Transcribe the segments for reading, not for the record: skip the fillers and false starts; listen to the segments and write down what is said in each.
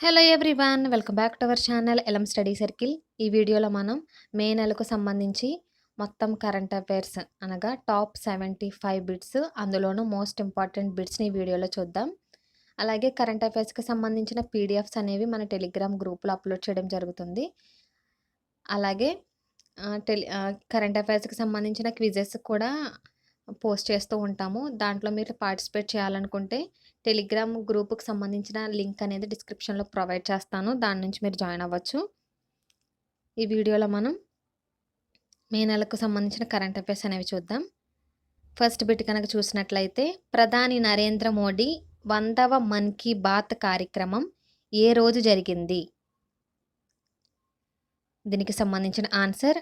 Hello everyone, welcome back to our channel Elam study circle. ఈ వీడియోలో మనం మే నెలకు సంబంధించి మొత్తం కరెంట్ అఫైర్స్ అనగా టాప్ 75 బిట్స్, అందులోనూ మోస్ట్ ఇంపార్టెంట్ బిట్స్ని ఈ వీడియోలో చూద్దాం. అలాగే కరెంట్ అఫైర్స్కి సంబంధించిన పీడిఎఫ్స్ అనేవి మన టెలిగ్రామ్ గ్రూప్లో అప్లోడ్ చేయడం జరుగుతుంది. అలాగే కరెంట్ అఫైర్స్కి సంబంధించిన క్విజెస్ కూడా పోస్ట్ చేస్తూ ఉంటాము. దాంట్లో మీరు పార్టిసిపేట్ చేయాలనుకుంటే టెలిగ్రామ్ గ్రూప్కి సంబంధించిన లింక్ అనేది డిస్క్రిప్షన్లో ప్రొవైడ్ చేస్తాను. దాని నుంచి మీరు జాయిన్ అవ్వచ్చు. ఈ వీడియోలో మనం మే నెలకు సంబంధించిన కరెంట్ అఫైర్స్ అనేవి చూద్దాం. ఫస్ట్ బిట్ కనుక చూసినట్లయితే, ప్రధాని నరేంద్ర మోడీ 100వ మన్ కీ బాత్ కార్యక్రమం ఏ రోజు జరిగింది? దీనికి సంబంధించిన ఆన్సర్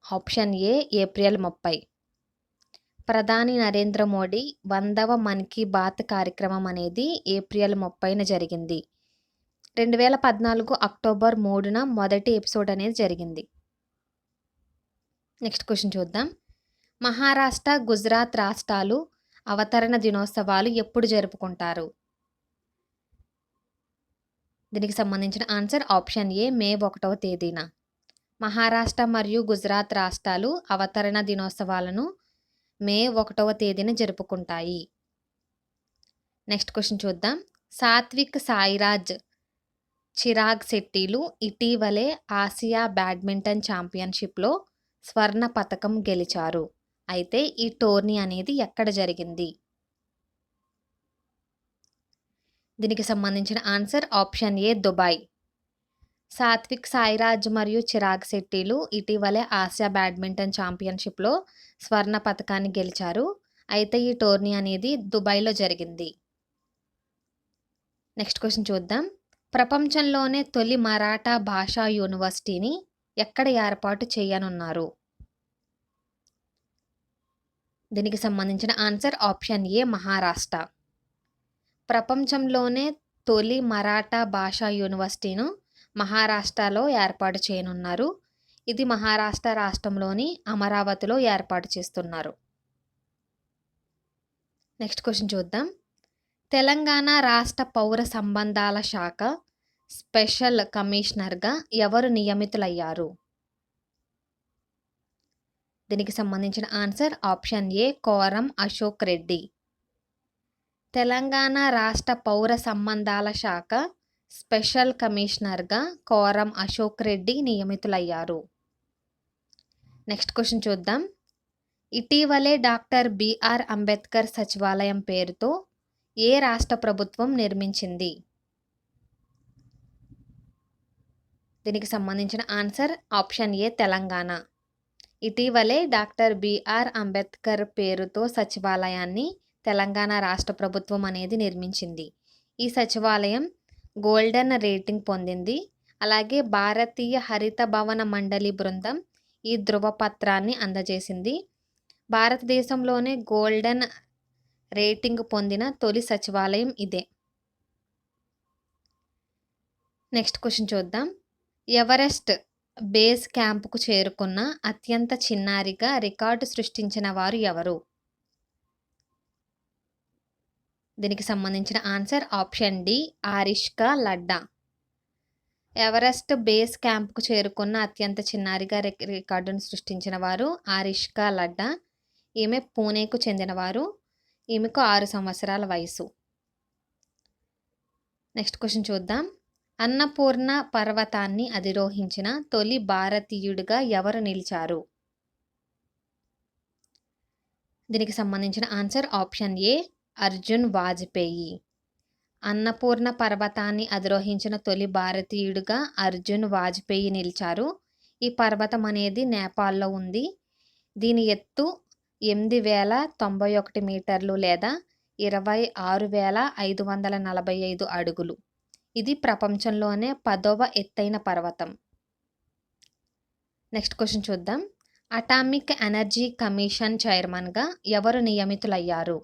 ఆప్షన్ ఏ ఏప్రిల్ 30. ప్రధాని నరేంద్ర మోడీ 100వ మన్ కీ బాత్ కార్యక్రమం అనేది ఏప్రిల్ 30న జరిగింది. 2014 అక్టోబర్ 3న మొదటి ఎపిసోడ్ అనేది జరిగింది. నెక్స్ట్ క్వశ్చన్ చూద్దాం. మహారాష్ట్ర, గుజరాత్ రాష్ట్రాలు అవతరణ దినోత్సవాలు ఎప్పుడు జరుపుకుంటారు? దీనికి సంబంధించిన ఆన్సర్ ఆప్షన్ ఏ మే 1వ తేదీన. మహారాష్ట్ర మరియు గుజరాత్ రాష్ట్రాలు అవతరణ దినోత్సవాలను మే 1వ తేదీన జరుపుకుంటాయి. నెక్స్ట్ క్వశ్చన్ చూద్దాం. సాత్విక్ సాయిరాజ్, చిరాగ్ శెట్టిలు ఇటీవలే ఆసియా బ్యాడ్మింటన్ ఛాంపియన్షిప్లో స్వర్ణ పతకం గెలిచారు. అయితే ఈ టోర్నీ అనేది ఎక్కడ జరిగింది? దీనికి సంబంధించిన answer option A Dubai. Satwik Sairaj మరియు చిరాగ్ శెట్టిలు ఇటీవలే ఆసియా బ్యాడ్మింటన్ ఛాంపియన్షిప్లో స్వర్ణ పతకాన్ని గెలిచారు. అయితే ఈ టోర్నీ అనేది దుబాయ్లో జరిగింది. నెక్స్ట్ క్వశ్చన్ చూద్దాం. ప్రపంచంలోనే తొలి మరాఠా భాషా యూనివర్సిటీని ఎక్కడ ఏర్పాటు చేయనున్నారు? దీనికి సంబంధించిన ఆన్సర్ ఆప్షన్ ఏ మహారాష్ట్ర. ప్రపంచంలోనే తొలి మరాఠా భాషా యూనివర్సిటీను మహారాష్ట్రలో ఏర్పాటు చేయనున్నారు. ఇది మహారాష్ట్ర రాష్ట్రంలోని అమరావతిలో ఏర్పాటు చేస్తున్నారు. నెక్స్ట్ క్వశ్చన్ చూద్దాం. తెలంగాణ రాష్ట్ర పౌర సంబంధాల శాఖ స్పెషల్ కమిషనర్గా ఎవరు నియమితులయ్యారు? దీనికి సంబంధించిన answer option A Koram Ashok Reddy. Telangana రాష్ట్ర పౌర సంబంధాల శాఖ స్పెషల్ కమిషనర్గా కోరం అశోక్ రెడ్డి నియమితులయ్యారు. నెక్స్ట్ క్వశ్చన్ చూద్దాం. ఇటీవలే డాక్టర్ బిఆర్ అంబేద్కర్ సచివాలయం పేరుతో ఏ రాష్ట్ర ప్రభుత్వం నిర్మించింది? దీనికి సంబంధించిన ఆన్సర్ ఆప్షన్ ఏ తెలంగాణ. ఇటీవలే డాక్టర్ బిఆర్ అంబేద్కర్ పేరుతో సచివాలయాన్ని తెలంగాణ రాష్ట్ర ప్రభుత్వం అనేది నిర్మించింది. ఈ సచివాలయం గోల్డెన్ రేటింగ్ పొందింది. అలాగే భారతీయ హరిత భవన మండలి బృందం ఈ ధృవపత్రాన్ని అందజేసింది. భారతదేశంలోనే గోల్డెన్ రేటింగ్ పొందిన తొలి సచివాలయం ఇదే. నెక్స్ట్ క్వశ్చన్ చూద్దాం. ఎవరెస్ట్ బేస్ క్యాంపుకు చేరుకున్న అత్యంత చిన్నారిగా రికార్డు సృష్టించిన వారు ఎవరు? దీనికి సంబంధించిన ఆన్సర్ ఆప్షన్ డి ఆరిష్కా లడ్డా. ఎవరెస్ట్ బేస్ క్యాంప్కు చేరుకున్న అత్యంత చిన్నారిగా రికార్డును సృష్టించిన వారు ఆరిష్కా లడ్డా. ఈమె పూణేకు చెందినవారు. ఈమెకు 6 సంవత్సరాల వయసు. నెక్స్ట్ క్వశ్చన్ చూద్దాం. అన్నపూర్ణ పర్వతాన్ని అధిరోహించిన తొలి భారతీయుడిగా ఎవరు నిలిచారు? దీనికి సంబంధించిన ఆన్సర్ ఆప్షన్ ఏ అర్జున్ వాజ్పేయి. అన్నపూర్ణ పర్వతాన్ని అధిరోహించిన తొలి భారతీయుడిగా అర్జున్ వాజ్పేయి నిలిచారు. ఈ పర్వతం అనేది నేపాల్లో ఉంది. దీని ఎత్తు 8,091 మీటర్లు లేదా 26,545 అడుగులు. ఇది ప్రపంచంలోనే 10వ ఎత్తైన పర్వతం. నెక్స్ట్ క్వశ్చన్ చూద్దాం. అటామిక్ ఎనర్జీ కమిషన్ చైర్మన్గా ఎవరు నియమితులయ్యారు?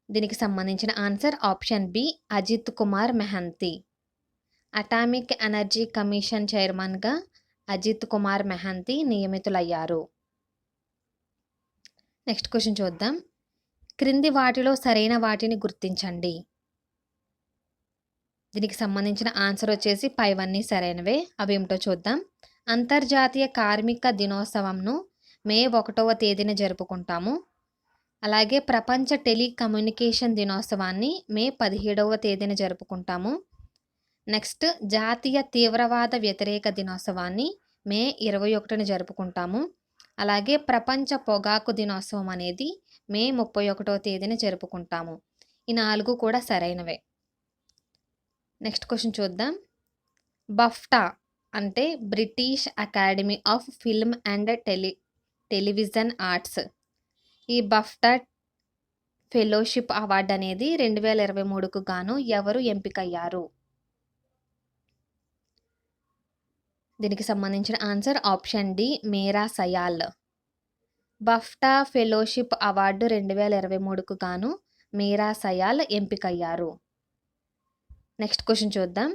దీనికి సంబంధించిన answer option B Ajit Kumar Mohanty. Atomic energy commission చైర్మన్గా అజిత్ కుమార్ మెహంతి నియమితులయ్యారు. నెక్స్ట్ క్వశ్చన్ చూద్దాం. క్రింది వాటిలో సరైన వాటిని గుర్తించండి. దీనికి సంబంధించిన ఆన్సర్ వచ్చేసి పైవన్నీ సరైనవే. అవేమిటో చూద్దాం. అంతర్జాతీయ కార్మిక దినోత్సవంను మే 1వ తేదీన జరుపుకుంటాము. అలాగే ప్రపంచ టెలికమ్యూనికేషన్ దినోత్సవాన్ని మే 17వ తేదీన జరుపుకుంటాము. నెక్స్ట్ జాతీయ తీవ్రవాద వ్యతిరేక దినోత్సవాన్ని మే 21న జరుపుకుంటాము. అలాగే ప్రపంచ పొగాకు దినోత్సవం అనేది మే 31వ తేదీన జరుపుకుంటాము. ఈ 4 కూడా సరైనవే. నెక్స్ట్ క్వశ్చన్ చూద్దాం. బఫ్టా అంటే British academy of film and television arts. ఈ బఫ్టా ఫెలోషిప్ అవార్డు అనేది 2023కు గాను ఎవరు ఎంపికయ్యారు? దీనికి సంబంధించిన ఆన్సర్ ఆప్షన్ డి మేరా సయాల్. బఫ్టా ఫెలోషిప్ అవార్డు 2023కు గాను మేరా సయాల్ ఎంపికయ్యారు. నెక్స్ట్ క్వశ్చన్ చూద్దాం.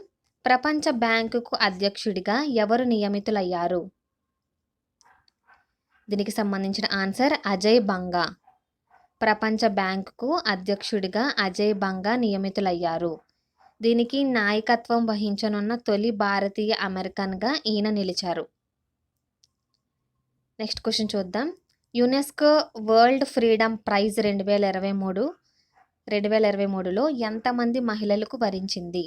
ప్రపంచ బ్యాంకుకు అధ్యక్షుడిగా ఎవరు నియమితులయ్యారు? దీనికి సంబంధించిన ఆన్సర్ అజయ్ బంగా. ప్రపంచ బ్యాంకుకు అధ్యక్షుడిగా అజయ్ బంగా నియమితులయ్యారు. దీనికి నాయకత్వం వహించనున్న తొలి భారతీయ అమెరికన్గా ఈయన నిలిచారు. నెక్స్ట్ క్వశ్చన్ చూద్దాం. యునెస్కో వరల్డ్ ఫ్రీడమ్ ప్రైజ్ 2023లో ఎంతమంది మహిళలకు వరించింది?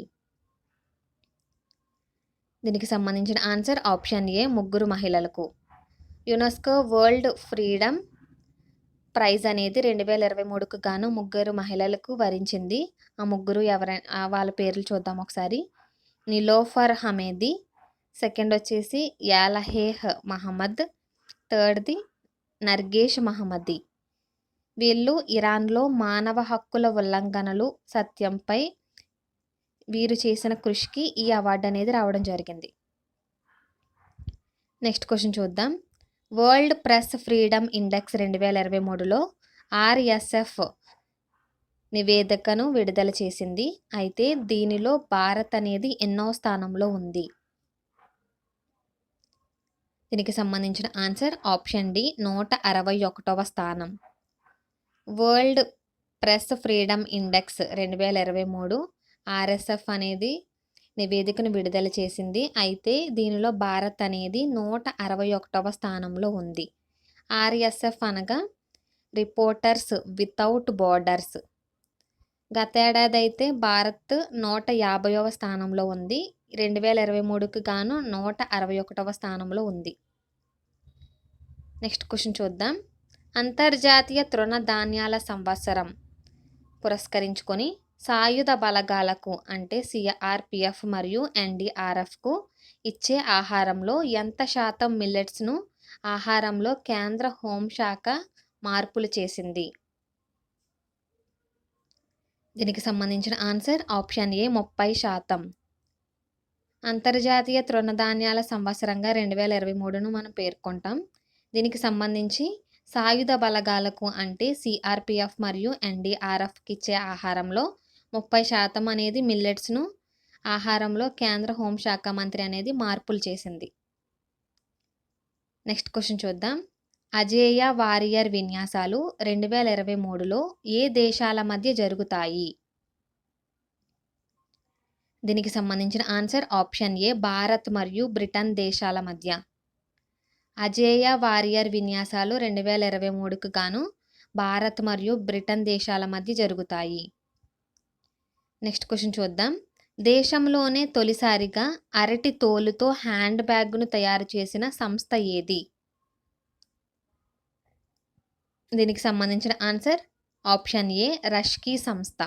దీనికి సంబంధించిన ఆన్సర్ ఆప్షన్ ఏ 3 మహిళలకు. యునెస్కో వరల్డ్ ఫ్రీడమ్ ప్రైజ్ అనేది 2023కు గాను 3 మహిళలకు వరించింది. ఆ 3 ఎవరైనా వాళ్ళ పేర్లు చూద్దాం ఒకసారి. నిలోఫర్ హమేది, సెకండ్ వచ్చేసి యాలహేహ్ మహమ్మద్, థర్డ్ది నర్గేష్ మహమ్మది. వీళ్ళు ఇరాన్లో మానవ హక్కుల ఉల్లంఘనలు సత్యంపై వీరు చేసిన కృషికి ఈ అవార్డు అనేది రావడం జరిగింది. నెక్స్ట్ క్వశ్చన్ చూద్దాం. వరల్డ్ ప్రెస్ ఫ్రీడమ్ ఇండెక్స్ 2023లో RSF నివేదికను విడుదల చేసింది. అయితే దీనిలో భారత్ అనేది ఎన్నో స్థానంలో ఉంది? దీనికి సంబంధించిన ఆన్సర్ ఆప్షన్ డి 161వ స్థానం. World press freedom index 2023 RSF అనేది నివేదికను విడుదల చేసింది. అయితే దీనిలో భారత్ అనేది 161వ స్థానంలో ఉంది. RSF అనగా రిపోర్టర్స్ వితౌట్ బోర్డర్స్. గతేడాది అయితే భారత్ 150వ స్థానంలో ఉంది. 2023కు గాను 161వ స్థానంలో ఉంది. నెక్స్ట్ క్వశ్చన్ చూద్దాం. అంతర్జాతీయ తృణధాన్యాల సంవత్సరం పురస్కరించుకొని సాయుధ బలగాలకు అంటే CRPF మరియు NDRFకు ఇచ్చే ఆహారంలో ఎంత శాతం మిల్లెట్స్ను ఆహారంలో కేంద్ర హోంశాఖ మార్పులు చేసింది? దీనికి సంబంధించిన ఆన్సర్ ఆప్షన్ ఏ 30%. అంతర్జాతీయ తృణధాన్యాల సంవత్సరంగా 2023ను మనం పేర్కొంటాం. దీనికి సంబంధించి సాయుధ బలగాలకు అంటే CRPF మరియు NDRFకి ఇచ్చే ఆహారంలో 30% అనేది మిల్లెట్స్ను ఆహారంలో కేంద్ర హోంశాఖ మంత్రి అనేది మార్పులు చేసింది. నెక్స్ట్ క్వశ్చన్ చూద్దాం. అజేయ వారియర్ విన్యాసాలు 2023లో ఏ దేశాల మధ్య జరుగుతాయి? దీనికి సంబంధించిన ఆన్సర్ ఆప్షన్ ఏ భారత్ మరియు బ్రిటన్ దేశాల మధ్య. అజేయ వారియర్ విన్యాసాలు 2023కు గాను భారత్ మరియు బ్రిటన్ దేశాల మధ్య జరుగుతాయి. నెక్స్ట్ క్వశ్చన్ చూద్దాం. దేశంలోనే తొలిసారిగా అరటి తోలుతో హ్యాండ్ బ్యాగ్ను తయారు చేసిన సంస్థ ఏది? దీనికి సంబంధించిన ఆన్సర్ ఆప్షన్ ఏ రష్కీ సంస్థ.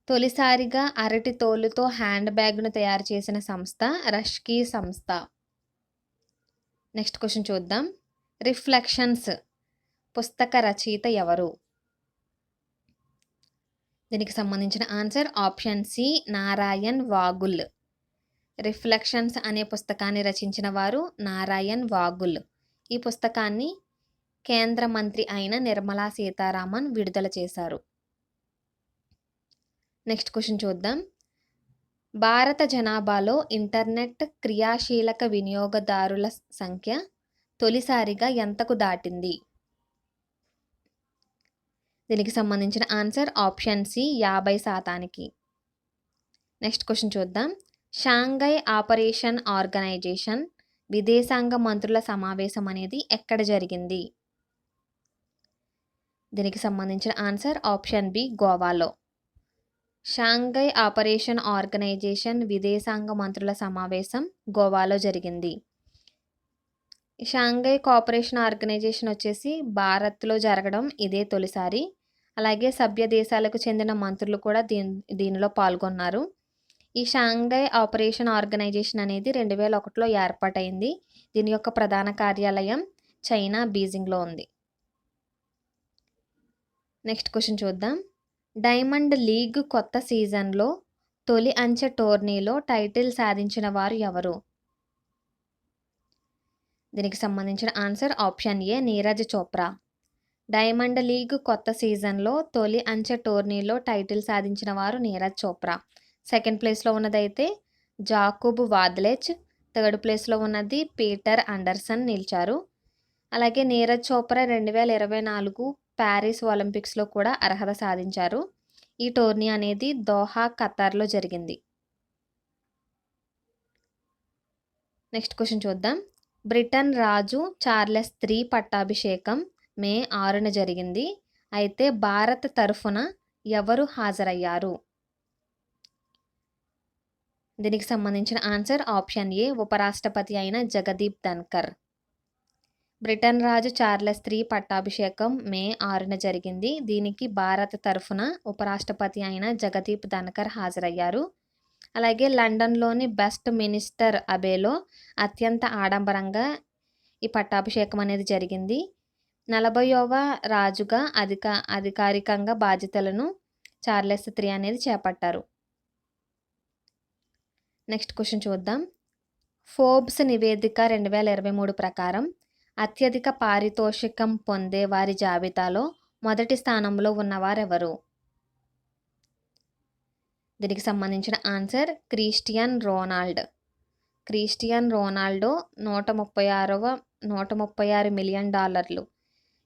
తొలిసారిగా అరటి తోలుతో హ్యాండ్ బ్యాగ్ను తయారు చేసిన సంస్థ రష్కీ సంస్థ. నెక్స్ట్ క్వశ్చన్ చూద్దాం. రిఫ్లెక్షన్స్ పుస్తక రచయిత ఎవరు? దీనికి సంబంధించిన answer option C Narayan Wagul. Reflections అనే పుస్తకాన్ని రచించిన వారు నారాయణ్ వాగుల్. ఈ పుస్తకాన్ని కేంద్ర మంత్రి అయిన నిర్మలా సీతారామన్ విడుదల చేశారు. నెక్స్ట్ క్వశ్చన్ చూద్దాం. భారత జనాభాలో ఇంటర్నెట్ క్రియాశీలక వినియోగదారుల సంఖ్య తొలిసారిగా ఎంతకు దాటింది? దీనికి సంబంధించిన answer option C 50%. Next question చూద్దాం. షాంఘై ఆపరేషన్ ఆర్గనైజేషన్ విదేశాంగ మంత్రుల సమావేశం అనేది ఎక్కడ జరిగింది? దీనికి సంబంధించిన ఆన్సర్ ఆప్షన్ బి గోవాలో. షాంఘై ఆపరేషన్ ఆర్గనైజేషన్ విదేశాంగ మంత్రుల సమావేశం గోవాలో జరిగింది. షాంఘై కోఆపరేషన్ ఆర్గనైజేషన్ వచ్చేసి భారత్లో జరగడం ఇదే తొలిసారి. అలాగే సభ్య దేశాలకు చెందిన మంత్రులు కూడా దీనిలో పాల్గొన్నారు. ఈ షాంఘై ఆపరేషన్ ఆర్గనైజేషన్ అనేది 2001లో ఏర్పాటైంది. దీని యొక్క ప్రధాన కార్యాలయం చైనా బీజింగ్లో ఉంది. నెక్స్ట్ క్వశ్చన్ చూద్దాం. డైమండ్ లీగ్ కొత్త సీజన్లో తొలి అంచె టోర్నీలో టైటిల్ సాధించిన వారు ఎవరు? దీనికి సంబంధించిన ఆన్సర్ ఆప్షన్ ఏ నీరజ్ చోప్రా. డైమండ్ లీగ్ కొత్త సీజన్లో తొలి అంచె టోర్నీలో టైటిల్ సాధించిన వారు నీరజ్ చోప్రా. సెకండ్ ప్లేస్లో ఉన్నదైతే జాకూబ్ వాద్లెచ్, థర్డ్ ప్లేస్లో ఉన్నది పీటర్ అండర్సన్ నిలిచారు. అలాగే నీరజ్ చోప్రా 2024 ప్యారిస్ ఒలింపిక్స్లో కూడా అర్హత సాధించారు. ఈ టోర్నీ అనేది దోహా ఖతార్లో జరిగింది. నెక్స్ట్ క్వశ్చన్ చూద్దాం. బ్రిటన్ రాజు చార్లెస్ III పట్టాభిషేకం మే 6న జరిగింది. అయితే భారత్ తరఫున ఎవరు హాజరయ్యారు? దీనికి సంబంధించిన ఆన్సర్ ఆప్షన్ ఏ ఉపరాష్ట్రపతి అయిన జగదీప్ ధన్కర్. బ్రిటన్ రాజు చార్లెస్ III పట్టాభిషేకం మే 6న జరిగింది. దీనికి భారత్ తరఫున ఉపరాష్ట్రపతి అయిన జగదీప్ ధన్కర్ హాజరయ్యారు. అలాగే లండన్లోని వెస్ట్ మినిస్టర్ అబేలో అత్యంత ఆడంబరంగా ఈ పట్టాభిషేకం అనేది జరిగింది. 40వ రాజుగా అధికారికంగా బాధ్యతలను చార్లెస్ III అనేది చేపట్టారు. నెక్స్ట్ క్వశ్చన్ చూద్దాం. ఫోర్బ్స్ నివేదిక 2023 ప్రకారం అత్యధిక పారితోషికం పొందే వారి జాబితాలో మొదటి స్థానంలో ఉన్నవారెవరు? దీనికి సంబంధించిన answer Christian Ronald. Christian Ronaldo $136 million.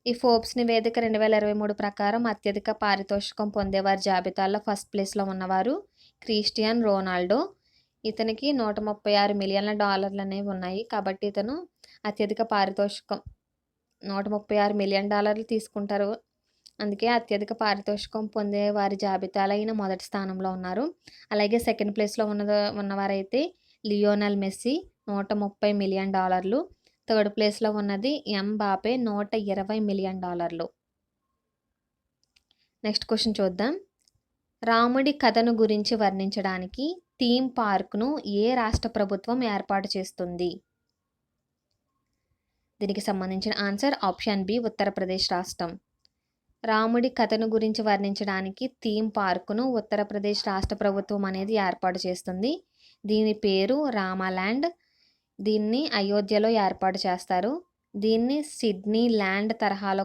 ఈ ఫోర్బ్స్ నివేదిక 2023 ప్రకారం అత్యధిక పారితోషికం పొందేవారి జాబితాలో ఫస్ట్ ప్లేస్లో ఉన్నవారు క్రిస్టియన్ రోనాల్డో. ఇతనికి $136 మిలియన్ల అనేవి ఉన్నాయి. కాబట్టి ఇతను అత్యధిక పారితోషికం $136 మిలియన్ తీసుకుంటారు. అందుకే అత్యధిక పారితోషికం పొందే వారి జాబితాలో ఈయన మొదటి స్థానంలో ఉన్నారు. అలాగే సెకండ్ ప్లేస్లో ఉన్నవారైతే లియోనెల్ మెస్సీ $130 మిలియన్. థర్డ్ ప్లేస్లో ఉన్నది ఎంబాపే $120 మిలియన్. నెక్స్ట్ క్వశ్చన్ చూద్దాం. రాముడి కథను గురించి వర్ణించడానికి థీమ్ పార్క్ను ఏ రాష్ట్ర ప్రభుత్వం ఏర్పాటు చేస్తుంది? దీనికి సంబంధించిన ఆన్సర్ ఆప్షన్ బి ఉత్తరప్రదేశ్ రాష్ట్రం. రాముడి కథను గురించి వర్ణించడానికి థీమ్ పార్కును ఉత్తరప్రదేశ్ రాష్ట్ర ప్రభుత్వం అనేది ఏర్పాటు చేస్తుంది. దీని పేరు రామాల్యాండ్. దీన్ని అయోధ్యలో ఏర్పాటు చేస్తారు. దీన్ని సిడ్నీ ల్యాండ్ తరహాలో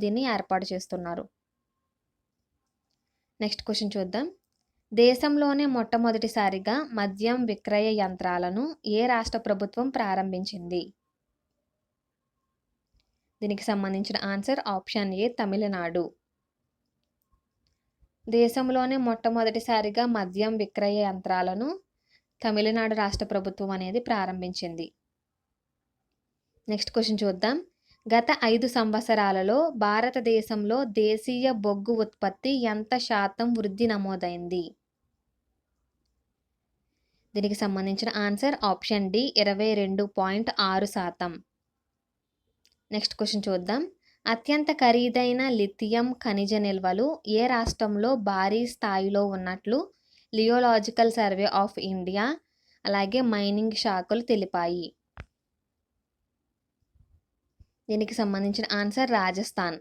దీన్ని ఏర్పాటు చేస్తున్నారు. నెక్స్ట్ క్వశ్చన్ చూద్దాం. దేశంలోనే మొట్టమొదటిసారిగా మద్యం విక్రయ యంత్రాలను ఏ రాష్ట్ర ప్రభుత్వం ప్రారంభించింది? దీనికి సంబంధించిన ఆన్సర్ ఆప్షన్ ఏ తమిళనాడు. దేశంలోనే మొట్టమొదటిసారిగా మద్యం విక్రయ యంత్రాలను తమిళనాడు రాష్ట్ర ప్రభుత్వం అనేది ప్రారంభించింది. నెక్స్ట్ క్వశ్చన్ చూద్దాం. గత 5 సంవత్సరాలలో భారతదేశంలో దేశీయ బొగ్గు ఉత్పత్తి ఎంత శాతం వృద్ధి నమోదైంది? దీనికి సంబంధించిన answer option D 22.6%. Next question చూద్దాం. అత్యంత ఖరీదైన లిథియం ఖనిజ నిల్వలు ఏ రాష్ట్రంలో భారీ స్థాయిలో ఉన్నట్లు జియోలాజికల్ సర్వే ఆఫ్ ఇండియా అలాగే మైనింగ్ శాఖలు తెలిపాయి? దీనికి సంబంధించిన ఆన్సర్ రాజస్థాన్.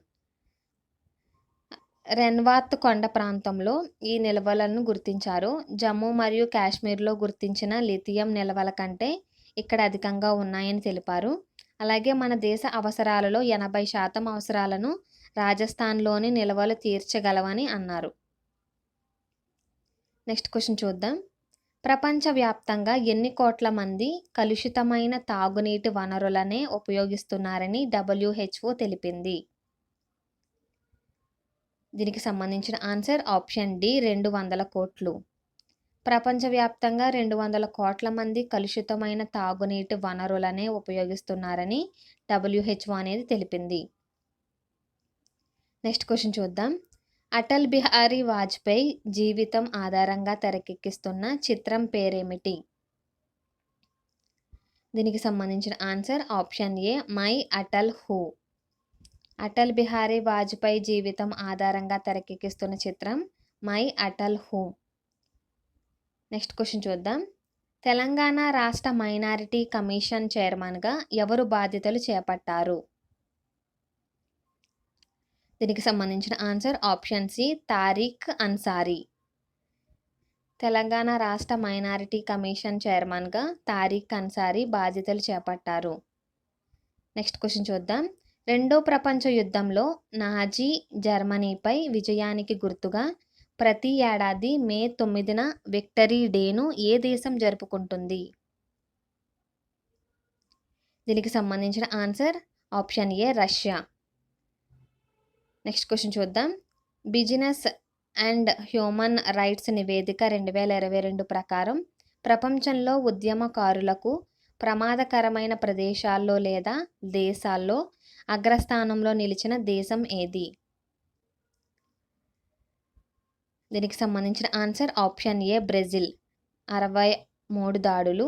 రెన్వాత్ కొండ ప్రాంతంలో ఈ నిల్వలను గుర్తించారు. జమ్మూ మరియు కాశ్మీర్లో గుర్తించిన లిథియం నిల్వల కంటే ఇక్కడ అధికంగా ఉన్నాయని తెలిపారు. అలాగే మన దేశ అవసరాలలో 80% అవసరాలను రాజస్థాన్లోని నిల్వలు తీర్చగలవని అన్నారు. నెక్స్ట్ క్వశ్చన్ చూద్దాం. ప్రపంచవ్యాప్తంగా ఎన్ని కోట్ల మంది కలుషితమైన తాగునీటి వనరులనే ఉపయోగిస్తున్నారని WHO తెలిపింది? దీనికి సంబంధించిన ఆన్సర్ ఆప్షన్ డి 200 కోట్లు. ప్రపంచవ్యాప్తంగా 200 కోట్ల మంది కలుషితమైన తాగునీటి వనరులనే ఉపయోగిస్తున్నారని WHO అనేది తెలిపింది. నెక్స్ట్ క్వశ్చన్ చూద్దాం. అటల్ బిహారీ వాజ్పేయి జీవితం ఆధారంగా తెరకెక్కిస్తున్న చిత్రం పేరేమిటి? దీనికి సంబంధించిన answer option A my Atal who. Atal Bihari Vajpayee జీవితం ఆధారంగా తెరకెక్కిస్తున్న చిత్రం my Atal who. Next question చూద్దాం. తెలంగాణ రాష్ట్ర మైనారిటీ కమిషన్ చైర్మన్గా ఎవరు బాధ్యతలు చేపట్టారు? దీనికి సంబంధించిన answer option C Tariq Ansari. Telangana రాష్ట్ర మైనారిటీ కమిషన్ చైర్మన్గా తారిక్ అన్సారీ బాధ్యతలు చేపట్టారు. నెక్స్ట్ క్వశ్చన్ చూద్దాం. రెండో ప్రపంచ యుద్ధంలో నాజీ జర్మనీపై విజయానికి గుర్తుగా ప్రతి ఏడాది మే 9న విక్టరీ డేను ఏ దేశం జరుపుకుంటుంది? దీనికి సంబంధించిన ఆన్సర్ ఆప్షన్ ఏ రష్యా. నెక్స్ట్ క్వశ్చన్ చూద్దాం. బిజినెస్ అండ్ హ్యూమన్ రైట్స్ నివేదిక 2022 ప్రకారం ప్రపంచంలో ఉద్యమకారులకు ప్రమాదకరమైన ప్రదేశాల్లో లేదా దేశాల్లో అగ్రస్థానంలో నిలిచిన దేశం ఏది? దీనికి సంబంధించిన ఆన్సర్ ఆప్షన్ ఏ బ్రెజిల్ 63 దాడులు.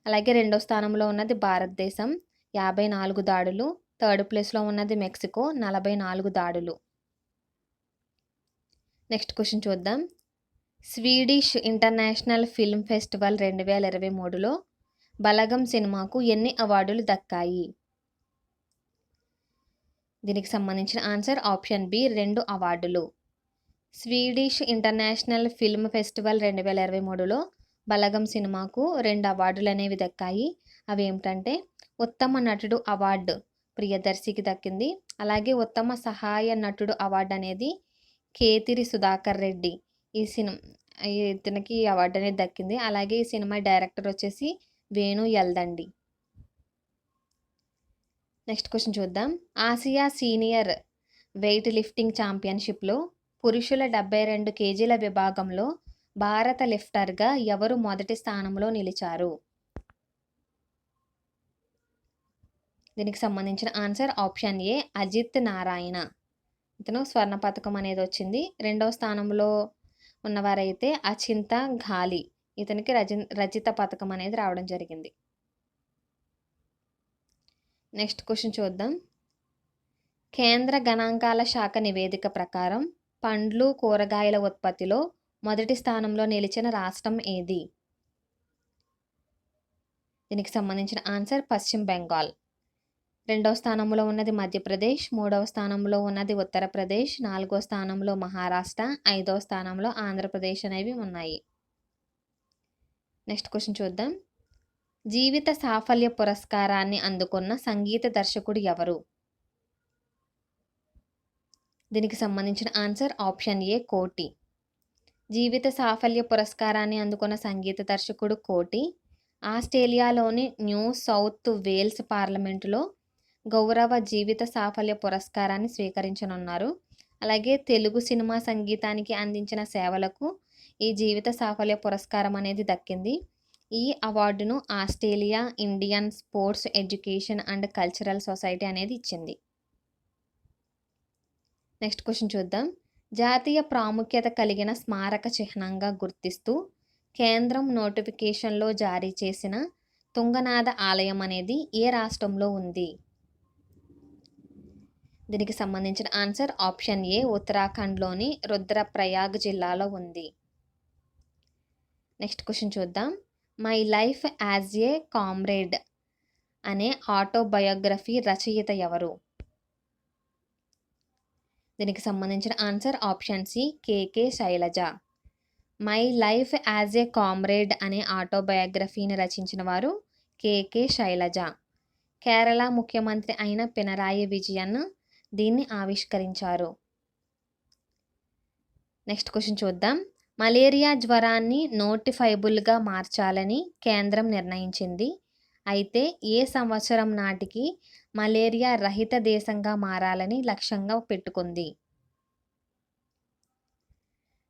అలాగే రెండో స్థానంలో ఉన్నది భారతదేశం 54 దాడులు. థర్డ్ ప్లేస్లో ఉన్నది మెక్సికో 44 దాడులు. నెక్స్ట్ క్వశ్చన్ చూద్దాం. స్వీడిష్ ఇంటర్నేషనల్ ఫిల్మ్ ఫెస్టివల్ 2023లో బలగం సినిమాకు ఎన్ని అవార్డులు దక్కాయి? దీనికి సంబంధించిన ఆన్సర్ ఆప్షన్ బి 2 అవార్డులు. స్వీడిష్ ఇంటర్నేషనల్ ఫిల్మ్ ఫెస్టివల్ 2023లో బలగం సినిమాకు 2 అవార్డులు అనేవి దక్కాయి. అవి ఏమిటంటే ఉత్తమ నటుడు అవార్డు ప్రియదర్శికి దక్కింది. అలాగే ఉత్తమ సహాయ నటుడు అవార్డు అనేది కేతిరి సుధాకర్ రెడ్డి ఇతనికి అవార్డు అనేది దక్కింది. అలాగే ఈ సినిమా డైరెక్టర్ వచ్చేసి వేణు ఎల్దండి. నెక్స్ట్ క్వశ్చన్ చూద్దాం. ఆసియా సీనియర్ వెయిట్ లిఫ్టింగ్ ఛాంపియన్షిప్లో పురుషుల 72 కేజీల విభాగంలో భారత లిఫ్టర్గా ఎవరు మొదటి స్థానంలో నిలిచారు? దీనికి సంబంధించిన answer option A Ajit Narayana. ఇతను స్వర్ణ పథకం అనేది వచ్చింది. రెండవ స్థానంలో ఉన్నవారైతే అచింత ఘాలి, ఇతనికి రజిత పథకం అనేది రావడం జరిగింది. నెక్స్ట్ క్వశ్చన్ చూద్దాం. కేంద్ర గణాంకాల శాఖ నివేదిక ప్రకారం పండ్లు కూరగాయల ఉత్పత్తిలో మొదటి స్థానంలో నిలిచిన రాష్ట్రం ఏది? దీనికి సంబంధించిన ఆన్సర్ పశ్చిమ బెంగాల్. రెండవ స్థానంలో ఉన్నది మధ్యప్రదేశ్, మూడవ స్థానంలో ఉన్నది ఉత్తరప్రదేశ్, నాలుగో స్థానంలో మహారాష్ట్ర, ఐదవ స్థానంలో ఆంధ్రప్రదేశ్ అనేవి ఉన్నాయి. నెక్స్ట్ క్వశ్చన్ చూద్దాం. జీవిత సాఫల్య పురస్కారాన్ని అందుకున్న సంగీత దర్శకుడు ఎవరు? దీనికి సంబంధించిన ఆన్సర్ ఆప్షన్ ఏ కోటి. జీవిత సాఫల్య పురస్కారాన్ని అందుకున్న సంగీత దర్శకుడు కోటి ఆస్ట్రేలియాలోని న్యూ సౌత్ వేల్స్ పార్లమెంటులో గౌరవ జీవిత సాఫల్య పురస్కారాన్ని స్వీకరించనున్నారు. అలాగే తెలుగు సినిమా సంగీతానికి అందించిన సేవలకు ఈ జీవిత సాఫల్య పురస్కారం అనేది దక్కింది. ఈ అవార్డును Australia Indian sports education and cultural society అనేది ఇచ్చింది. నెక్స్ట్ క్వశ్చన్ చూద్దాం. జాతీయ ప్రాముఖ్యత కలిగిన స్మారక చిహ్నంగా గుర్తిస్తూ కేంద్రం నోటిఫికేషన్లో జారీ చేసిన తుంగనాథ ఆలయం అనేది ఏ రాష్ట్రంలో ఉంది? దీనికి సంబంధించిన ఆన్సర్ ఆప్షన్ ఏ ఉత్తరాఖండ్లోని రుద్రప్రయాగ్ జిల్లాలో ఉంది. నెక్స్ట్ క్వశ్చన్ చూద్దాం. My life as a comrade అనే ఆటోబయోగ్రఫీ రచయిత ఎవరు? దీనికి సంబంధించిన answer option C KK Shailaja. My life as a comrade అనే ఆటోబయోగ్రఫీని రచించిన వారు కేకే శైలజ. కేరళ ముఖ్యమంత్రి అయిన పినరాయి విజయన్ దీన్ని ఆవిష్కరించారు. నెక్స్ట్ క్వశ్చన్ చూద్దాం. మలేరియా జ్వరాన్ని నోటిఫైబుల్గా మార్చాలని కేంద్రం నిర్ణయించింది. అయితే ఏ సంవత్సరం నాటికి మలేరియా రహిత దేశంగా మారాలని లక్ష్యంగా పెట్టుకుంది?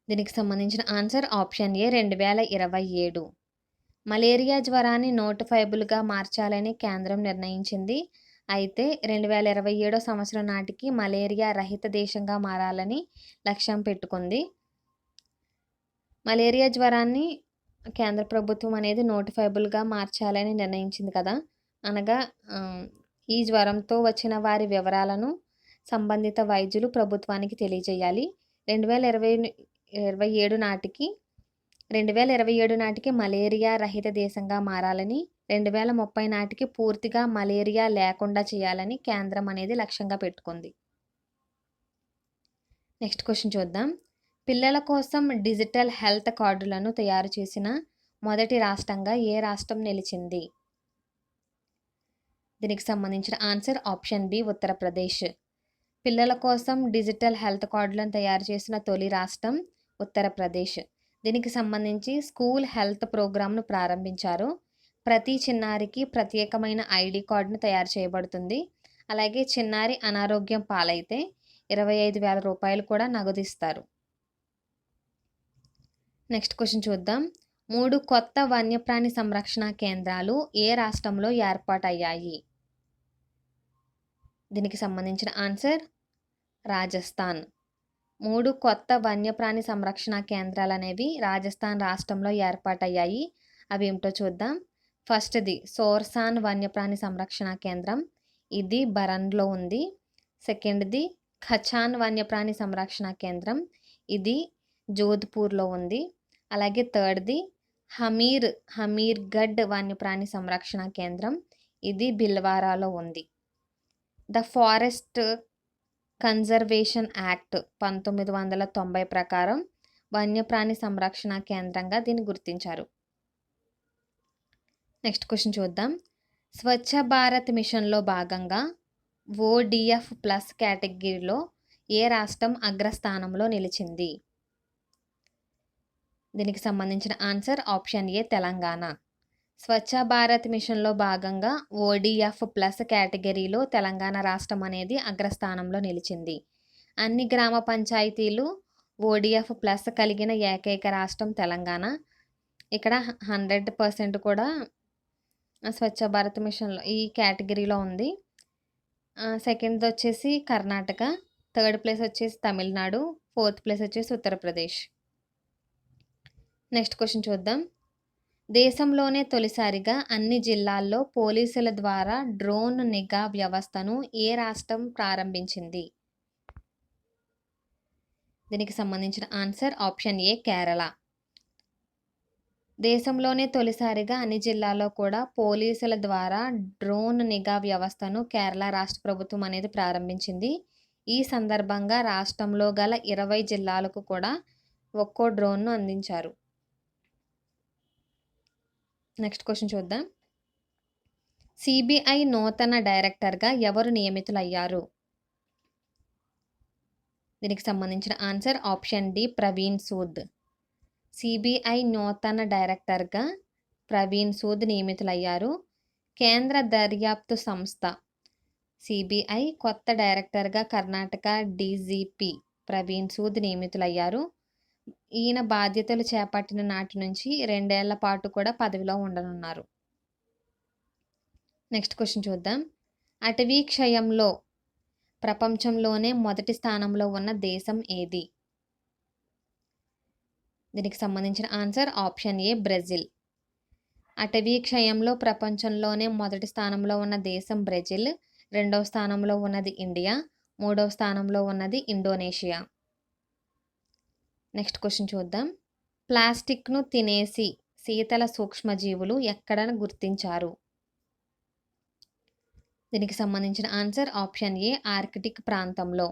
దీనికి సంబంధించిన ఆన్సర్ ఆప్షన్ ఏ 2027. మలేరియా జ్వరాన్ని నోటిఫైబుల్గా మార్చాలని కేంద్రం నిర్ణయించింది. అయితే 2027 సంవత్సరం నాటికి మలేరియా రహిత దేశంగా మారాలని లక్ష్యం పెట్టుకుంది. మలేరియా జ్వరాన్ని కేంద్ర ప్రభుత్వం అనేది నోటిఫైబుల్గా మార్చాలని నిర్ణయించింది కదా. అనగా ఈ జ్వరంతో వచ్చిన వారి వివరాలను సంబంధిత వైద్యులు ప్రభుత్వానికి తెలియజేయాలి. 2027 నాటికి మలేరియా రహిత దేశంగా మారాలని, 2030 నాటికి పూర్తిగా మలేరియా లేకుండా చేయాలని కేంద్రం అనేది లక్ష్యంగా పెట్టుకుంది. నెక్స్ట్ క్వశ్చన్ చూద్దాం. పిల్లల కోసం డిజిటల్ హెల్త్ కార్డులను తయారు చేసిన మొదటి రాష్ట్రంగా ఏ రాష్ట్రం నిలిచింది? దీనికి సంబంధించిన ఆన్సర్ ఆప్షన్ బి ఉత్తరప్రదేశ్. పిల్లల కోసం డిజిటల్ హెల్త్ కార్డులను తయారు చేసిన తొలి రాష్ట్రం ఉత్తరప్రదేశ్. దీనికి సంబంధించి స్కూల్ హెల్త్ ప్రోగ్రామ్ను ప్రారంభించారు. ప్రతి చిన్నారికి ప్రత్యేకమైన ఐడి కార్డును తయారు చేయబడుతుంది. అలాగే చిన్నారి అనారోగ్యం పాలైతే 25,000 రూపాయలు కూడా నగదిస్తారు. నెక్స్ట్ క్వశ్చన్ చూద్దాం. 3 కొత్త వన్యప్రాణి సంరక్షణ కేంద్రాలు ఏ రాష్ట్రంలో ఏర్పాటయ్యాయి? దీనికి సంబంధించిన ఆన్సర్ రాజస్థాన్. 3 కొత్త వన్యప్రాణి సంరక్షణ కేంద్రాలు అనేవి రాజస్థాన్ రాష్ట్రంలో ఏర్పాటయ్యాయి. అవి ఏమిటో చూద్దాం. ఫస్ట్ది సోర్సాన్ వన్యప్రాణి సంరక్షణ కేంద్రం, ఇది బరన్లో ఉంది. సెకండ్ది ఖచాన్ వన్యప్రాణి సంరక్షణ కేంద్రం, ఇది జోధ్పూర్లో ఉంది. అలాగే థర్డ్ది హమీర్గఢ్ వన్యప్రాణి సంరక్షణ కేంద్రం, ఇది భిల్వారాలో ఉంది. ద ఫారెస్ట్ కన్జర్వేషన్ యాక్ట్ 1990 ప్రకారం వన్యప్రాణి సంరక్షణ కేంద్రంగా దీన్ని గుర్తించారు. నెక్స్ట్ క్వశ్చన్ చూద్దాం. స్వచ్ఛ భారత్ మిషన్లో భాగంగా ODF+ కేటగిరీలో ఏ రాష్ట్రం అగ్రస్థానంలో నిలిచింది? దీనికి సంబంధించిన ఆన్సర్ ఆప్షన్ ఏ తెలంగాణ. స్వచ్ఛ భారత్ మిషన్లో భాగంగా ODF+ కేటగిరీలో తెలంగాణ రాష్ట్రం అనేది అగ్రస్థానంలో నిలిచింది. అన్ని గ్రామ పంచాయతీలు ODF+ కలిగిన ఏకైక రాష్ట్రం తెలంగాణ. ఇక్కడ 100% కూడా స్వచ్ఛ భారత్ మిషన్లో ఈ కేటగిరీలో ఉంది. సెకండ్ది వచ్చేసి కర్ణాటక, థర్డ్ ప్లేస్ వచ్చేసి తమిళనాడు, ఫోర్త్ ప్లేస్ వచ్చేసి ఉత్తరప్రదేశ్. నెక్స్ట్ క్వశ్చన్ చూద్దాం. దేశంలోనే తొలిసారిగా అన్ని జిల్లాల్లో పోలీసుల ద్వారా డ్రోన్ నిఘా వ్యవస్థను ఏ రాష్ట్రం ప్రారంభించింది? దీనికి సంబంధించిన ఆన్సర్ ఆప్షన్ ఏ కేరళ. దేశంలోనే తొలిసారిగా అన్ని జిల్లాల్లో కూడా పోలీసుల ద్వారా డ్రోన్ నిఘా వ్యవస్థను కేరళ రాష్ట్ర ప్రభుత్వం అనేది ప్రారంభించింది. ఈ సందర్భంగా రాష్ట్రంలో గల 20 జిల్లాలకు కూడా ఒక్కో డ్రోన్ను అందించారు. నెక్స్ట్ క్వశ్చన్ చూద్దాం. CBI నూతన డైరెక్టర్గా ఎవరు నియమితులయ్యారు? దీనికి సంబంధించిన answer option D Praveen Sood. CBI నూతన డైరెక్టర్గా ప్రవీణ్ సూద్ నియమితులయ్యారు. కేంద్ర దర్యాప్తు సంస్థ CBI కొత్త డైరెక్టర్గా కర్ణాటక DGP ప్రవీణ్ సూద్ నియమితులయ్యారు. ఈయన బాధ్యతలు చేపట్టిన నాటి నుంచి 2 ఏళ్ల పాటు కూడా పదవిలో ఉండనున్నారు. నెక్స్ట్ క్వశ్చన్ చూద్దాం. అటవీ క్షయంలో ప్రపంచంలోనే మొదటి స్థానంలో ఉన్న దేశం ఏది? దీనికి సంబంధించిన ఆన్సర్ ఆప్షన్ ఏ బ్రెజిల్. అటవీ క్షయంలో ప్రపంచంలోనే మొదటి స్థానంలో ఉన్న దేశం బ్రెజిల్, 2వ స్థానంలో ఉన్నది ఇండియా, 3వ స్థానంలో ఉన్నది ఇండోనేషియా. నెక్స్ట్ క్వశ్చన్ చూద్దాం. ప్లాస్టిక్ను తినేసి శీతల సూక్ష్మజీవులు ఎక్కడ గుర్తించారు? దీనికి సంబంధించిన ఆన్సర్ ఆప్షన్ ఏ ఆర్కిటిక్ ప్రాంతంలో.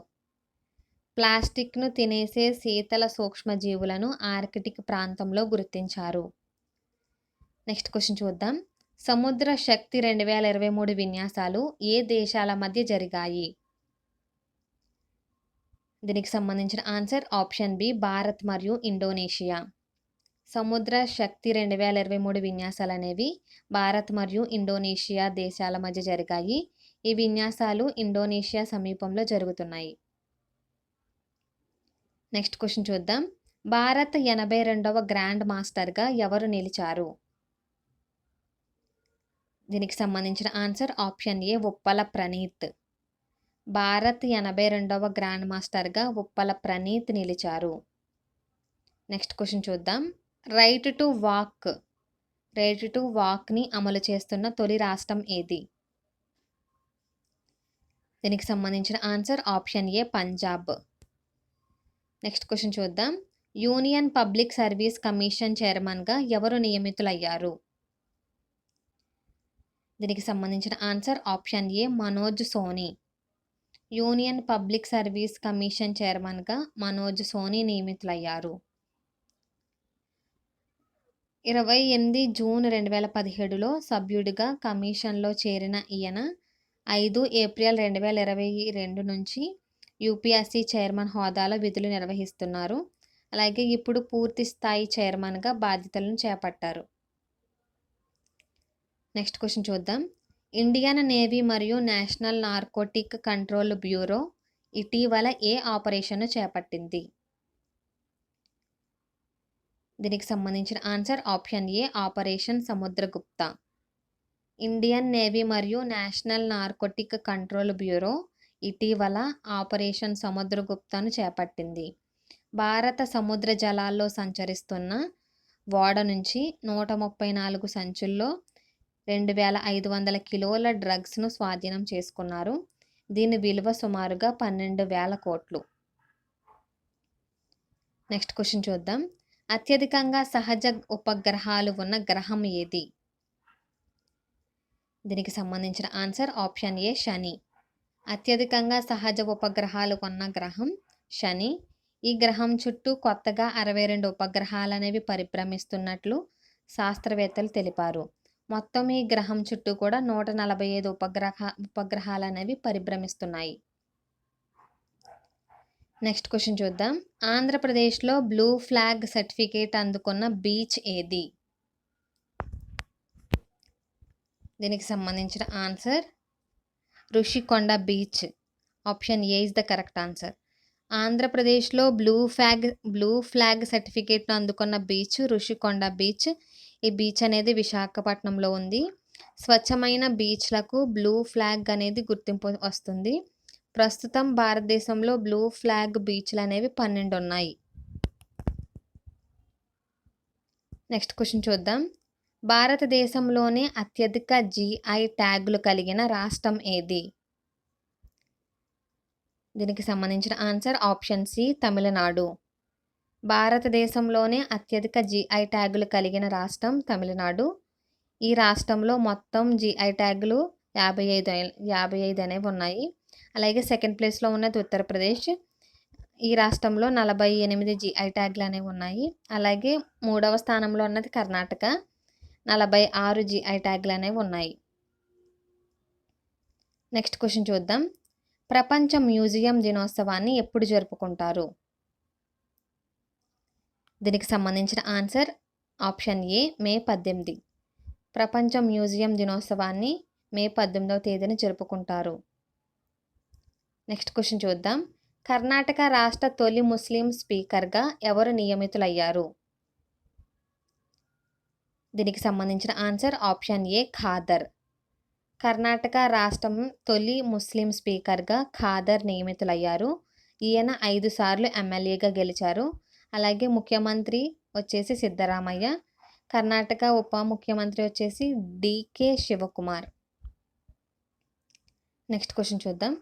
ప్లాస్టిక్ను తినేసే శీతల సూక్ష్మజీవులను ఆర్కిటిక్ ప్రాంతంలో గుర్తించారు. నెక్స్ట్ క్వశ్చన్ చూద్దాం. సముద్ర శక్తి 2023 విన్యాసాలు ఏ దేశాల మధ్య జరిగాయి? దీనికి సంబంధించిన ఆన్సర్ ఆప్షన్ బి భారత్ మరియు ఇండోనేషియా. సముద్ర శక్తి 2023 విన్యాసాలు అనేవి భారత్ మరియు ఇండోనేషియా దేశాల మధ్య జరిగాయి. ఈ విన్యాసాలు ఇండోనేషియా సమీపంలో జరుగుతున్నాయి. నెక్స్ట్ క్వశ్చన్ చూద్దాం. భారత్ 82వ గ్రాండ్ మాస్టర్గా ఎవరు నిలిచారు? దీనికి సంబంధించిన answer option A Uppala Praneeth. Bharat 82వ గ్రాండ్ మాస్టర్గా Uppala Praneeth next. Question question చూద్దాం. రైట్ టు వాక్ని అమలు చేస్తున్న తొలి రాష్ట్రం ఏది? దీనికి సంబంధించిన answer option A Punjab. Next question చూద్దాం. యూనియన్ పబ్లిక్ సర్వీస్ కమిషన్ చైర్మన్గా ఎవరు నియమితులయ్యారు? దీనికి సంబంధించిన answer option A Manoj Soni. Union public service commission చైర్మన్గా మనోజ్ సోని నియమితులయ్యారు. 28 జూన్ 2017లో సభ్యుడిగా కమిషన్లో చేరిన ఈయన 5 ఏప్రిల్ 2022 నుంచి యూపీఎస్సీ చైర్మన్ హోదాలో విధులు నిర్వహిస్తున్నారు. అలాగే ఇప్పుడు పూర్తి స్థాయి చైర్మన్గా బాధ్యతలను చేపట్టారు. నెక్స్ట్ క్వశ్చన్ చూద్దాం. ఇండియన్ నేవీ మరియు నేషనల్ నార్కోటిక్ కంట్రోల్ బ్యూరో ఇటీవల ఏ ఆపరేషన్ను చేపట్టింది? దీనికి సంబంధించిన ఆన్సర్ ఆప్షన్ ఏ ఆపరేషన్ సముద్రగుప్త. ఇండియన్ నేవీ మరియు నేషనల్ నార్కోటిక్ కంట్రోల్ బ్యూరో ఇటీవల ఆపరేషన్ సముద్రగుప్తను చేపట్టింది. భారత సముద్ర జలాల్లో సంచరిస్తున్న ఓడ నుంచి 134 సంచుల్లో 2500 కిలోల డ్రగ్స్ను స్వాధీనం చేసుకున్నారు. దీని విలువ సుమారుగా 12,000 కోట్లు. నెక్స్ట్ క్వశ్చన్ చూద్దాం. అత్యధికంగా సహజ ఉపగ్రహాలు ఉన్న గ్రహం ఏది? దీనికి సంబంధించిన ఆన్సర్ ఆప్షన్ ఏ శని. అత్యధికంగా సహజ ఉపగ్రహాలు ఉన్న గ్రహం శని. ఈ గ్రహం చుట్టూ కొత్తగా 62 ఉపగ్రహాలు అనేవి పరిభ్రమిస్తున్నట్లు శాస్త్రవేత్తలు తెలిపారు. మొత్తం ఈ గ్రహం చుట్టూ కూడా 145 ఉపగ్రహాలు అనేవి పరిభ్రమిస్తున్నాయి. నెక్స్ట్ క్వశ్చన్ చూద్దాం. ఆంధ్రప్రదేశ్లో బ్లూ ఫ్లాగ్ సర్టిఫికేట్ అందుకున్న బీచ్ ఏది? దీనికి సంబంధించిన answer Rushikonda beach. Option A is the correct answer. ఆంధ్రప్రదేశ్లో బ్లూ ఫ్లాగ్ సర్టిఫికేట్ను అందుకున్న బీచ్ ఋషికొండ బీచ్. ఈ బీచ్ అనేది విశాఖపట్నంలో ఉంది. స్వచ్ఛమైన బీచ్లకు బ్లూ ఫ్లాగ్ అనేది గుర్తింపు వస్తుంది. ప్రస్తుతం భారతదేశంలో బ్లూ ఫ్లాగ్ బీచ్లు అనేవి 12 ఉన్నాయి. నెక్స్ట్ క్వశ్చన్ చూద్దాం. భారతదేశంలోనే అత్యధిక జీఐ ట్యాగులు కలిగిన రాష్ట్రం ఏది? దీనికి సంబంధించిన ఆన్సర్ ఆప్షన్ సి తమిళనాడు. భారతదేశంలోనే అత్యధిక జీఐ ట్యాగులు కలిగిన రాష్ట్రం తమిళనాడు. ఈ రాష్ట్రంలో మొత్తం జీఐ ట్యాగులు 55 అనేవి ఉన్నాయి. అలాగే సెకండ్ ప్లేస్లో ఉన్నది ఉత్తరప్రదేశ్. ఈ రాష్ట్రంలో 48 జీఐ ట్యాగులు అనేవి ఉన్నాయి. అలాగే 3వ స్థానంలో ఉన్నది కర్ణాటక. 46 జీఐ ట్యాగులు అనేవి ఉన్నాయి. నెక్స్ట్ క్వశ్చన్ చూద్దాం. ప్రపంచ మ్యూజియం దినోత్సవాన్ని ఎప్పుడు జరుపుకుంటారు? దీనికి సంబంధించిన ఆన్సర్ ఆప్షన్ ఏ మే 18. ప్రపంచ మ్యూజియం దినోత్సవాన్ని మే 18వ తేదీన జరుపుకుంటారు. నెక్స్ట్ క్వశ్చన్ చూద్దాం. కర్ణాటక రాష్ట్ర తొలి ముస్లిం స్పీకర్గా ఎవరు నియమితులయ్యారు? దీనికి సంబంధించిన answer option A Khader. Karnataka రాష్ట్రం తొలి ముస్లిం స్పీకర్గా ఖాదర్ నియమితులయ్యారు. ఈయన 5 సార్లు ఎమ్మెల్యేగా గెలిచారు. అలాగే ముఖ్యమంత్రి వచ్చేసి సిద్ధరామయ్య. కర్ణాటక ఉప ముఖ్యమంత్రి వచ్చేసి డికే శివకుమార్. నెక్స్ట్ క్వశ్చన్ చూద్దాం.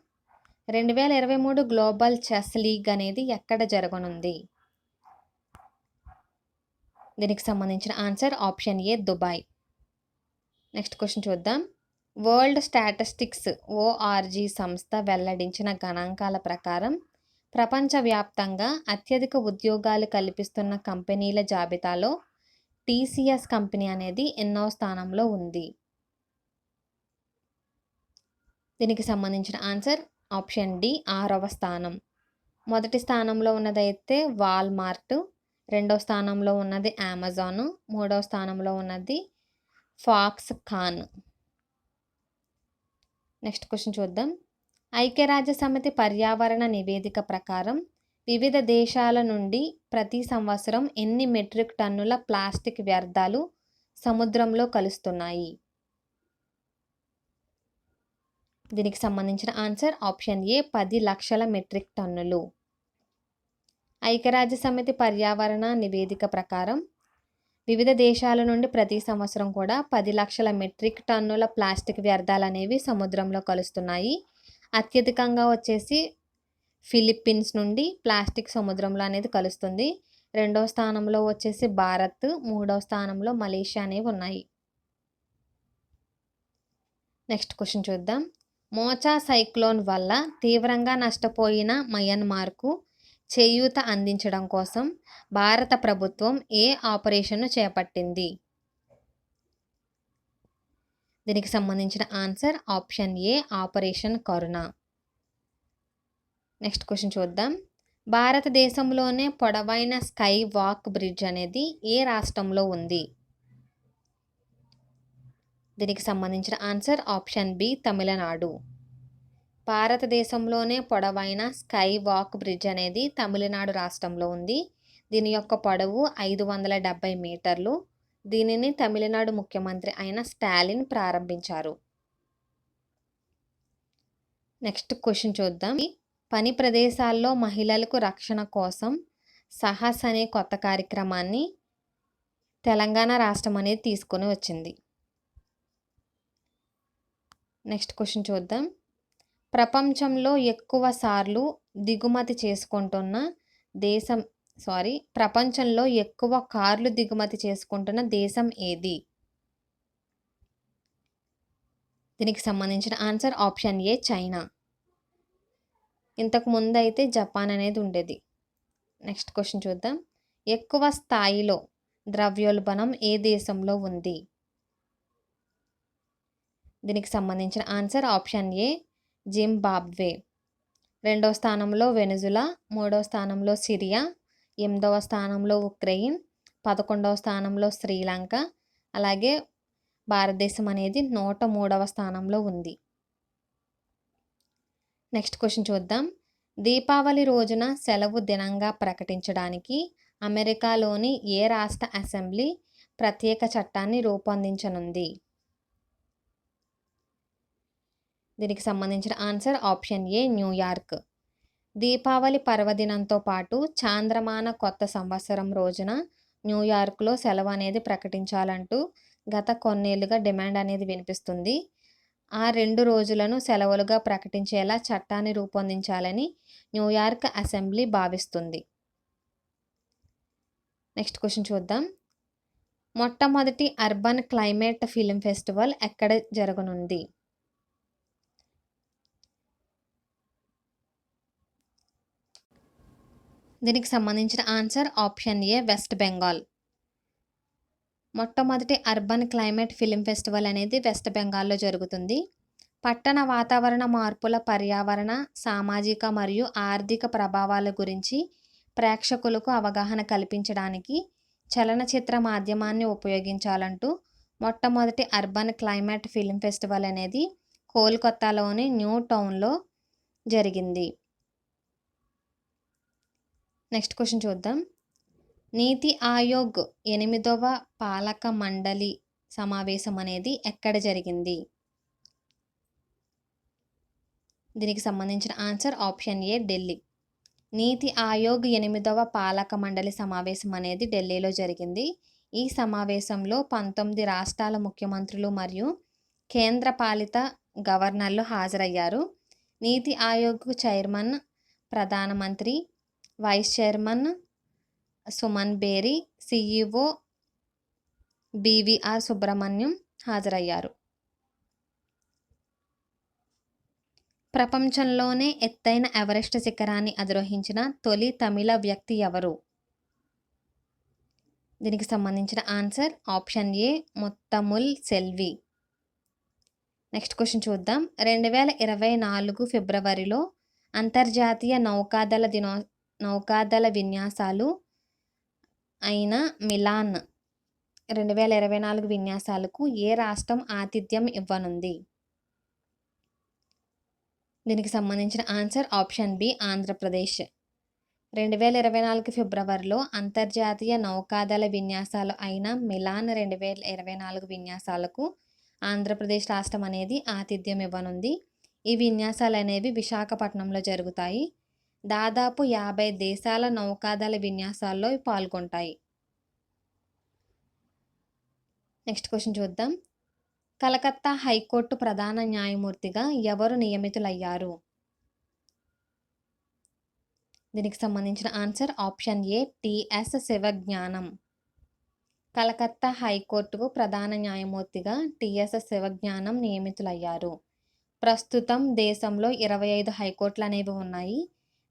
2023 గ్లోబల్ చెస్ లీగ్ అనేది ఎక్కడ జరగనుంది? దీనికి సంబంధించిన answer option A Dubai. Next question చూద్దాం. వరల్డ్ స్టాటిస్టిక్స్ ఓఆర్జీ సంస్థ వెల్లడించిన గణాంకాల ప్రకారం ప్రపంచవ్యాప్తంగా అత్యధిక ఉద్యోగాలు కల్పిస్తున్న కంపెనీల జాబితాలో టీసీఎస్ కంపెనీ అనేది ఎన్నో స్థానంలో ఉంది? దీనికి సంబంధించిన ఆన్సర్ ఆప్షన్ డి 6వ స్థానం. మొదటి స్థానంలో ఉన్నదైతే వాల్మార్ట్, 2వ స్థానంలో ఉన్నది అమెజాన్, 3వ స్థానంలో ఉన్నది ఫాక్స్కాన్. నెక్స్ట్ క్వశ్చన్ చూద్దాం. ఐక్యరాజ్య సమితి పర్యావరణ నివేదిక ప్రకారం వివిధ దేశాల నుండి ప్రతి సంవత్సరం ఎన్ని మెట్రిక్ టన్నుల ప్లాస్టిక్ వ్యర్థాలు సముద్రంలో కలుస్తున్నాయి? దీనికి సంబంధించిన ఆన్సర్ ఆప్షన్ ఏ 10 లక్షల మెట్రిక్ టన్నులు. ఐక్యరాజ్య సమితి పర్యావరణ నివేదిక ప్రకారం వివిధ దేశాల నుండి ప్రతి సంవత్సరం కూడా 10 లక్షల మెట్రిక్ టన్నుల ప్లాస్టిక్ వ్యర్థాలు అనేవి సముద్రంలో కలుస్తున్నాయి. అత్యధికంగా వచ్చేసి ఫిలిప్పీన్స్ నుండి ప్లాస్టిక్ సముద్రంలో అనేది కలుస్తుంది. రెండవ స్థానంలో వచ్చేసి భారత్, మూడవ స్థానంలో మలేషియా అనేవి ఉన్నాయి. నెక్స్ట్ క్వశ్చన్ చూద్దాం. మోచా సైక్లోన్ వల్ల తీవ్రంగా నష్టపోయిన మయన్మార్కు చేయూత అందించడం కోసం భారత ప్రభుత్వం ఏ ఆపరేషన్ను చేపట్టింది? దీనికి సంబంధించిన ఆన్సర్ ఆప్షన్ ఏ ఆపరేషన్ కరుణ. నెక్స్ట్ క్వశ్చన్ చూద్దాం. భారతదేశంలోనే పొడవైన స్కై వాక్ బ్రిడ్జ్ అనేది ఏ రాష్ట్రంలో ఉంది? దీనికి సంబంధించిన ఆన్సర్ ఆప్షన్ బి తమిళనాడు. భారతదేశంలోనే పొడవైన స్కై వాక్ బ్రిడ్జ్ అనేది తమిళనాడు రాష్ట్రంలో ఉంది. దీని యొక్క పొడవు 570 మీటర్లు. దీనిని తమిళనాడు ముఖ్యమంత్రి అయిన స్టాలిన్ ప్రారంభించారు. నెక్స్ట్ క్వశ్చన్ చూద్దాం. పని ప్రదేశాల్లో మహిళలకు రక్షణ కోసం సాహస్ అనే కొత్త కార్యక్రమాన్ని తెలంగాణ రాష్ట్రం అనేది తీసుకొని వచ్చింది. నెక్స్ట్ క్వశ్చన్ చూద్దాం. ప్రపంచంలో ఎక్కువ కార్లు దిగుమతి చేసుకుంటున్న దేశం ఏది? దీనికి సంబంధించిన ఆన్సర్ ఆప్షన్ ఏ చైనా. ఇంతకు ముందు అయితే జపాన్ అనేది ఉండేది. నెక్స్ట్ క్వశ్చన్ చూద్దాం. ఎక్కువ స్థాయిలో ద్రవ్యోల్బణం ఏ దేశంలో ఉంది? దీనికి సంబంధించిన ఆన్సర్ ఆప్షన్ ఏ జింబాబ్వే. రెండవ స్థానంలో వెనుజులా, మూడవ స్థానంలో సిరియా, 8వ స్థానంలో ఉక్రెయిన్, 11వ స్థానంలో శ్రీలంక, అలాగే భారతదేశం అనేది 103వ స్థానంలో ఉంది. నెక్స్ట్ క్వశ్చన్ చూద్దాం. దీపావళి రోజున సెలవు దినంగా ప్రకటించడానికి అమెరికాలోని ఏ రాష్ట్ర అసెంబ్లీ ప్రత్యేక చట్టాన్ని రూపొందించనుంది? దీనికి సంబంధించిన answer option A New York. Deepavali పర్వదినంతో పాటు చాంద్రమాన కొత్త సంవత్సరం రోజున న్యూయార్క్లో సెలవు అనేది ప్రకటించాలంటూ గత కొన్నేళ్లుగా డిమాండ్ అనేది వినిపిస్తుంది. ఆ 2 రోజులను సెలవులుగా ప్రకటించేలా చట్టాన్ని రూపొందించాలని న్యూయార్క్ అసెంబ్లీ భావిస్తుంది. నెక్స్ట్ క్వశ్చన్ చూద్దాం. మొట్టమొదటి అర్బన్ క్లైమేట్ ఫిల్మ్ ఫెస్టివల్ ఎక్కడ జరగనుంది? దీనికి సంబంధించిన ఆన్సర్ ఆప్షన్ ఏ వెస్ట్ బెంగాల్. మొట్టమొదటి అర్బన్ క్లైమేట్ ఫిల్మ్ ఫెస్టివల్ అనేది వెస్ట్ బెంగాల్లో జరుగుతుంది. పట్టణ వాతావరణ మార్పుల పర్యావరణ, సామాజిక మరియు ఆర్థిక ప్రభావాల గురించి ప్రేక్షకులకు అవగాహన కల్పించడానికి చలనచిత్ర మాధ్యమాన్ని ఉపయోగించాలంటూ మొట్టమొదటి అర్బన్ క్లైమేట్ ఫిల్మ్ ఫెస్టివల్ అనేది కోల్కతాలోని న్యూ టౌన్లో జరిగింది. నెక్స్ట్ క్వశ్చన్ చూద్దాం. నీతి ఆయోగ్ 8వ పాలక మండలి సమావేశం అనేది ఎక్కడ జరిగింది? దీనికి సంబంధించిన ఆన్సర్ ఆప్షన్ ఏ ఢిల్లీ. నీతి ఆయోగ్ 8వ పాలక మండలి సమావేశం అనేది ఢిల్లీలో జరిగింది. ఈ సమావేశంలో 19 రాష్ట్రాల ముఖ్యమంత్రులు మరియు కేంద్ర పాలిత గవర్నర్లు హాజరయ్యారు. నీతి ఆయోగ్ చైర్మన్ ప్రధానమంత్రి, vice chairman Suman Bery, CEO BVR Subrahmanyam హాజరయ్యారు. ప్రపంచంలోనే ఎత్తైన ఎవరెస్ట్ శిఖరాన్ని అధిరోహించిన తొలి తమిళ వ్యక్తి ఎవరు? దీనికి సంబంధించిన answer option A Muthamil Selvi. Next question చూద్దాం. 2024 ఫిబ్రవరిలో అంతర్జాతీయ నౌకాదళ విన్యాసాలు అయిన మిలాన్ 2024 విన్యాసాలకు ఏ రాష్ట్రం ఆతిథ్యం ఇవ్వనుంది? దీనికి సంబంధించిన ఆన్సర్ ఆప్షన్ బి ఆంధ్రప్రదేశ్. 2024 ఫిబ్రవరిలో అంతర్జాతీయ నౌకాదళ విన్యాసాలు అయిన మిలాన్ 2024 విన్యాసాలకు ఆంధ్రప్రదేశ్ రాష్ట్రం అనేది ఆతిథ్యం ఇవ్వనుంది. ఈ విన్యాసాలు అనేవి విశాఖపట్నంలో జరుగుతాయి. దాదాపు 50 దేశాల నౌకాదళ విన్యాసాల్లో పాల్గొంటాయి. నెక్స్ట్ క్వశ్చన్ చూద్దాం. కలకత్తా హైకోర్టు ప్రధాన న్యాయమూర్తిగా ఎవరు నియమితులయ్యారు? దీనికి సంబంధించిన ఆన్సర్ ఆప్షన్ ఏ టిఎస్ శివజ్ఞానం. కలకత్తా హైకోర్టుకు ప్రధాన న్యాయమూర్తిగా టిఎస్ శివజ్ఞానం నియమితులయ్యారు. ప్రస్తుతం దేశంలో 25 హైకోర్టులు అనేవి ఉన్నాయి.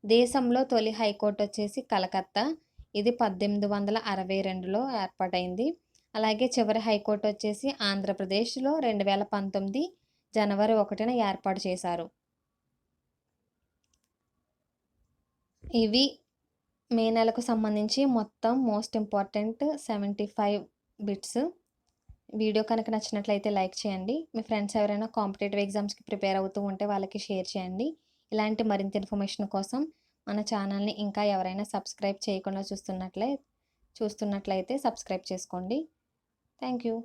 దేశంలో తొలి హైకోర్టు వచ్చేసి కలకత్తా. ఇది 1862లో ఏర్పాటైంది. అలాగే చివరి హైకోర్టు వచ్చేసి ఆంధ్రప్రదేశ్లో 2019 జనవరి 1న ఏర్పాటు చేశారు. ఇవి మే నెలకు సంబంధించి మొత్తం మోస్ట్ ఇంపార్టెంట్ 75 బిట్స్. వీడియో కనుక నచ్చినట్లయితే లైక్ చేయండి. మీ ఫ్రెండ్స్ ఎవరైనా కాంపిటేటివ్ ఎగ్జామ్స్కి ప్రిపేర్ అవుతూ ఉంటే వాళ్ళకి షేర్ చేయండి. ఇలాంటి మరింత ఇన్ఫర్మేషన్ కోసం మన ఛానల్ని ఇంకా ఎవరైనా సబ్స్క్రైబ్ చేయకుండా చూస్తున్నట్లయితే సబ్స్క్రైబ్ చేసుకోండి. Thank you.